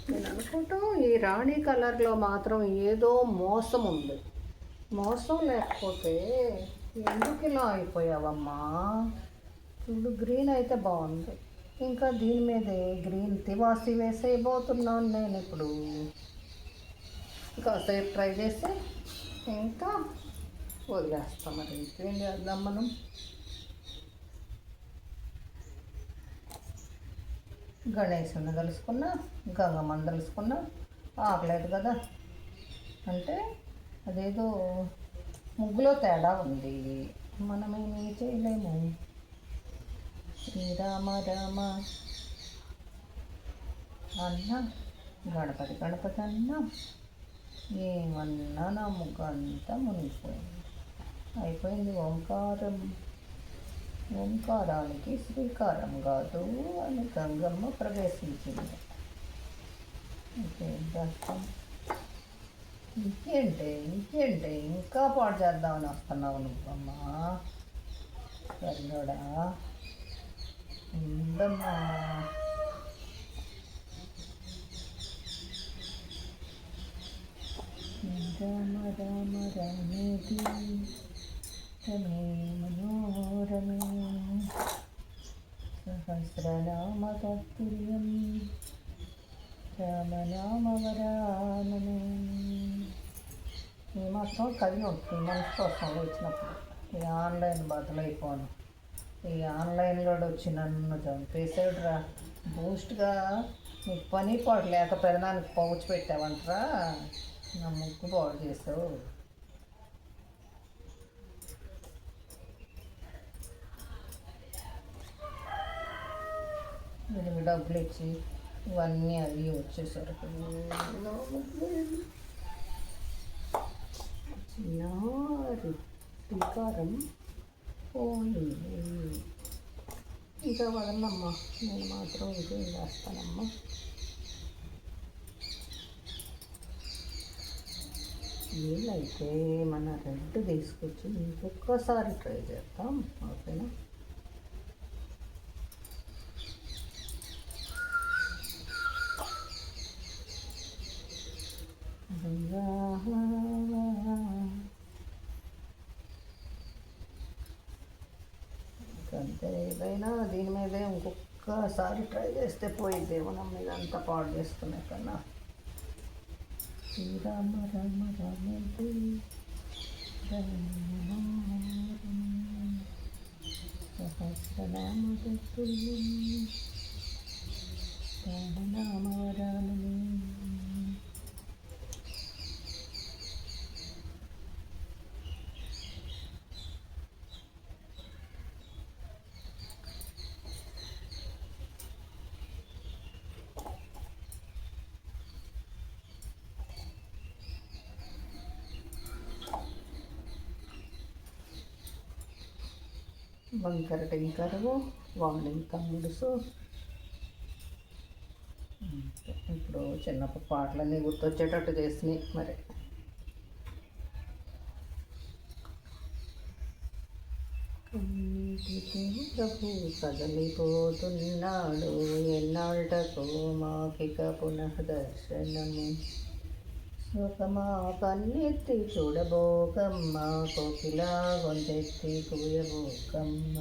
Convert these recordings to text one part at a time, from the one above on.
నేను అనుకుంటా ఈ రాణి కలర్లో మాత్రం ఏదో మోసం ఉంది. మోసం లేకపోతే ఎందుకు ఇలా అయిపోయావమ్మా? చూడు, గ్రీన్ అయితే బాగుంది. ఇంకా దీని మీదే గ్రీన్ తివాసి వేసేయబోతున్నాను నేను ఇప్పుడు. కాసేపు ట్రై చేసి ఇంకా వదిలేస్తాం. మరి ఇంకేం చేద్దాం మనం? గణేశుని కలుసుకున్నా, గంగమ్మని కలుసుకున్నా, ఆగలేదు కదా. అంటే అదేదో ముగ్గులో తేడా ఉంది, మనమేమీ చేయలేము. శ్రీరామ రామ అన్న, గణపతి గణపతి అన్న, ఏమన్నా నా ముగ్గు అంతా మునిగిపోయింది. అయిపోయింది. ఓంకారానికి శ్రీకారం కాదు అని గంగమ్మ ప్రవేశించింది. ఇంకేం చేస్తాం? ఇంకేంటి ఇంకా పాడు చేద్దామని వస్తున్నావు నువ్వమ్మా? సరిలోడా ఉందమ్మా. రామ రామ రామేతి రమే మనోరమే సహస్రనామ తత్తుల్యం రామనామవరాననే. ఈ మాత్రం కలిగి ఉంటుంది మనసు కోసం వచ్చినప్పుడు. ఈ ఆన్లైన్ బదులైపోను. ఈ ఆన్లైన్లో వచ్చి నన్ను చంపేసాడురా. బూస్ట్గా నీకు పని పాటు లేక పెదనానికి పౌచ్ పెట్టావంటరా, నా ముగ్గు పాడు చేసావు. వీడికి డబ్బులు ఇచ్చి ఇవన్నీ అవి వచ్చేసరికి చిన్నారు శ్రీకారం పోయింది. ఇంకా వదలమ్మా, నేను మాత్రం ఇంకేం చేస్తానమ్మా. వీలైతే మన రెడ్ తీసుకొచ్చి ఇంకొకసారి ట్రై చేద్దాం, ఓకేనా? అంతే, ఏదైనా దీని మీదే ఇంకొకసారి ట్రై చేస్తే పోయిద్దేమో. నమ్మ ఇదంతా పాడు చేసుకునే కన్నా. శ్రీరామ రామ రామేతి సహస్రనామ తత్తుల్యం రామనామవరాననే. వంకర టింకరు వాణింగ్ తమ్ముడుసు. ఇప్పుడు చిన్నప్పుడు పాటలన్నీ గుర్తొచ్చేటట్టు చేసినాయి. మరి ప్రభు కదలిపోతున్నాడు, ఎన్నాళ్ళకు మాకిక పునః దర్శనము. సుఖమా కన్నెత్తి చూడబోకమ్మ, కోకిలా గొంతెత్తి కూయబోకమ్మ.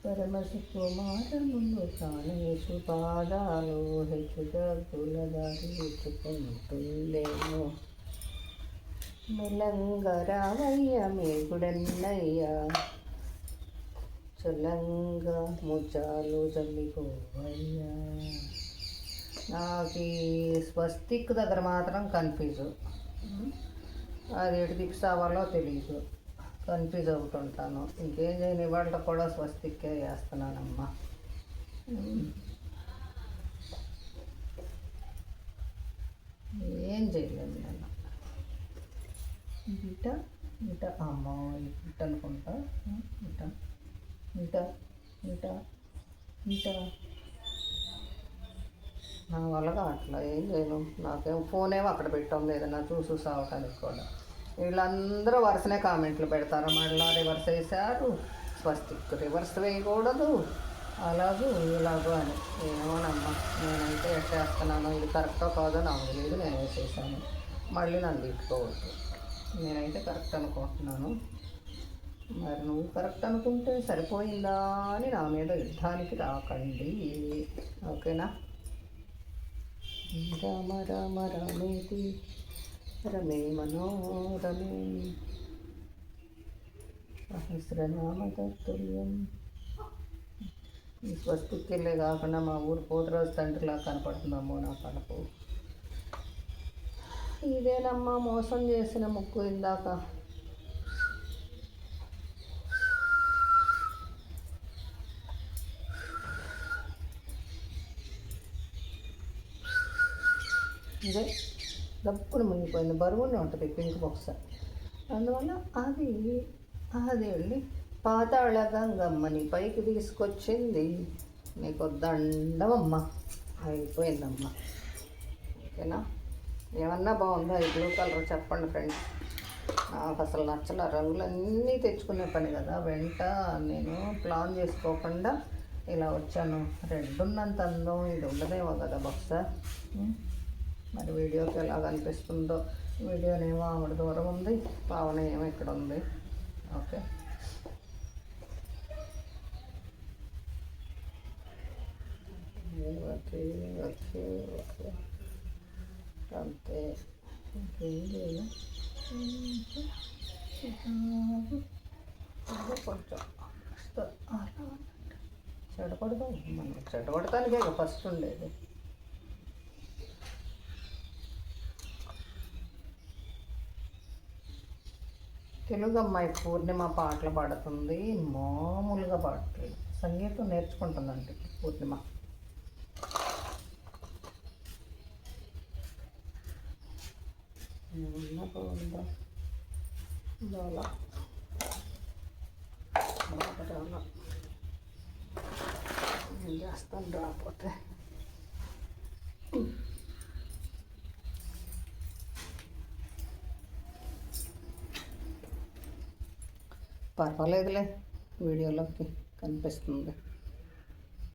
పరమసుకుమారములు కానేసు పాదాలు హెచ్చుగా కులదారి ఇచ్చుకుంటుందేమో. మెల్లంగా రావయ్య మేగుడన్నయ్య, చల్లంగా ముచ్చాలు చల్లిపోవయ్యా. నాకు ఈ స్వస్తిక్ దగ్గర మాత్రం కన్ఫ్యూజు. అది ఎటు దిక్స్ అవ్వాలో తెలీదు, కన్ఫ్యూజ్ అవుతుంటాను. ఇంకేం చేయని ఇవాళ కూడా స్వస్తిక్కే వేస్తున్నానమ్మా. ఏం చేయలేదు నేను. ఇట ఇట అమ్మ ఇట అనుకుంటా. ఇట ఇట ఇట ఇట నా వల్లగా అట్లా ఏం చేయను. నాకేం ఫోన్ ఏమో అక్కడ పెట్టాం, ఏదైనా చూసి సాగటానికి కూడా. వీళ్ళందరూ వరుసనే కామెంట్లు పెడతారు. మళ్ళీ రివర్స్ వేశారు, స్వస్తిక్ రివర్స్ వేయకూడదు అలాగూ ఇలాగో అని ఏమోనమ్మా. నేనైతే ఎట్టేస్తున్నాను, ఇది కరెక్టో కాదో నాకు తెలియదు, నేను వేసేసాను. మళ్ళీ నన్ను తిట్టుకోవద్దు. నేనైతే కరెక్ట్ అనుకుంటున్నాను. మరి నువ్వు కరెక్ట్ అనుకుంటే సరిపోయిందా అని నా మీద యుద్ధానికి రాకండి, ఓకేనా? రామ రామ రామేతి రమే మనోరమే సహస్రనామ తత్తుల్యం. ఈ స్వస్తికి వెళ్ళే కాకుండా మా ఊరు పోతరాజు తండ్రిలా కనపడుతుందమ్మో నా కడుపు. ఇదేనమ్మా మోసం చేసిన ముక్కు ఇందాక. ఇదే దప్పును మునిగిపోయింది, బరువునే ఉంటుంది పింక్ బాక్స్. అందువల్ల అది వెళ్ళి పాతాళ గంగమ్మని పైకి తీసుకొచ్చింది. నీకు దండమమ్మ, అయిపోయిందమ్మా, ఓకేనా? ఏమన్నా బాగుందా ఈ బ్లూ కలర్ చెప్పండి ఫ్రెండ్స్. నాకు అసలు నచ్చల. రంగులన్నీ తెచ్చుకునే పని కదా, వెంట నేను ప్లాన్ చేసుకోకుండా ఇలా వచ్చాను. రెడ్ ఉన్నంత అందం ఇది ఉండదేమో కదా బహుశా. మరి వీడియోకి ఎలా కనిపిస్తుందో. వీడియోనేమో ఆవిడ దూరం ఉంది, పావన ఏమో ఇక్కడ ఉంది. ఓకే, ఓకే ఓకే ఓకే, అంతే. ఇంకేం లేదు. కొంచెం చెడగొడదాం, మనం చెడగొడటానికే ఫస్ట్ ఉండేది. తెలుగు అమ్మాయి పూర్ణిమ పాటలు పాడుతుంది, మామూలుగా పాడట్లేదు. సంగీతం నేర్చుకుంటుందండి పూర్ణిమ. ఏమన్నా బాగుందా? బాగా రాలా. ఏం చేస్తాను రాకపోతే. పర్వాలేదులే, వీడియోలోకి కనిపిస్తుంది.